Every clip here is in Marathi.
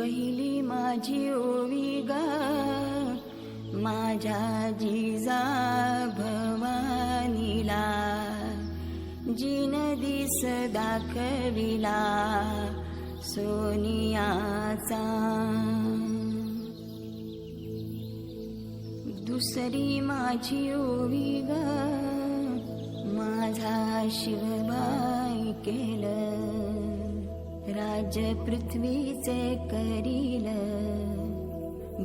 पहिली माझी ओवी गा माझ्या जिजा भवानीला, जिन दिस दाखविला सोनियाचा. दुसरी माझी ओवी ग माझा शिवबाई केलं, राज्य पृथ्वीचे करील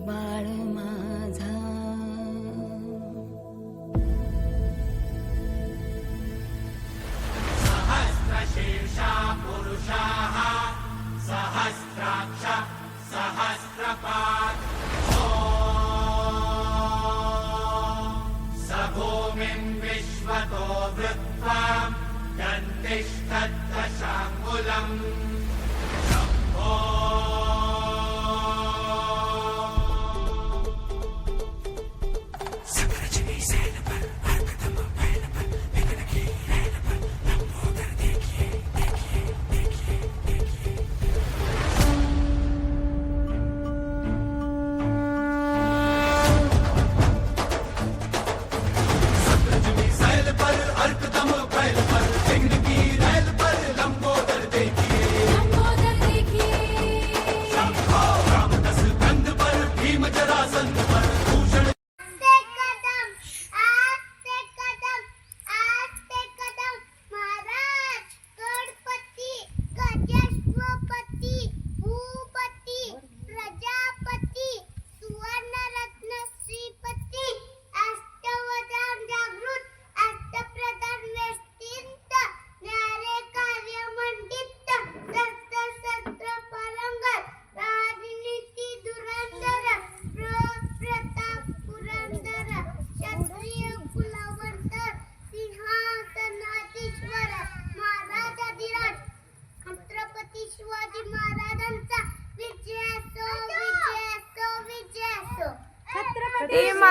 बाळ माझा. सहस्रशीर्षा पुरुषाः सहस्राक्ष सहस्रपात् स भूमिं विश्वतो वृत्वा दन्तिष्ठद्दशाङ्गुलम्.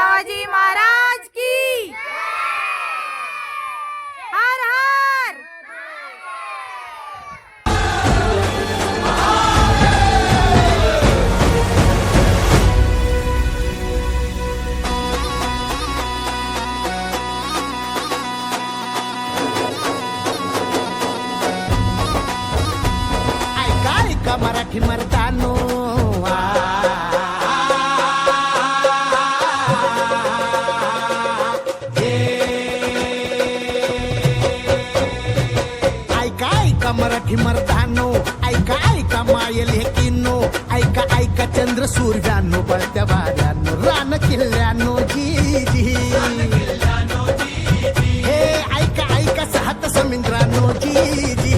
शिवाजी महाराज की हर हर. ऐका ऐका मराठी मर्दानो, मराठी मर्दानो, ऐका ऐका मायल हे किन्नो, ऐका ऐका चंद्र सूर्यानो, बळत्या वाऱ्यानो, रान किल्ल्यानो जी जी. हे ऐका ऐका सात समुद्रानो जी जी.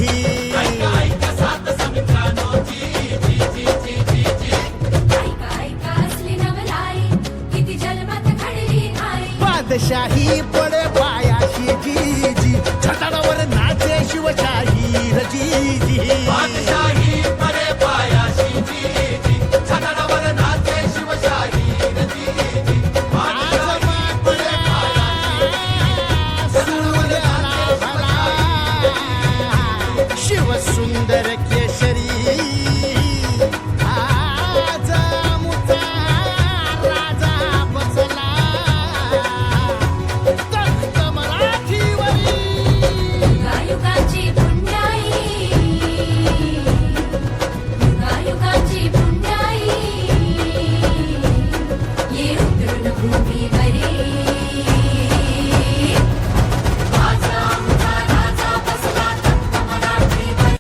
ऐका सात समुद्रानो जी जी जी जी जी जी. ऐका ऐका असली नवलाई किती जन्मात घडली आई. बादशाही पडे पायाशी जी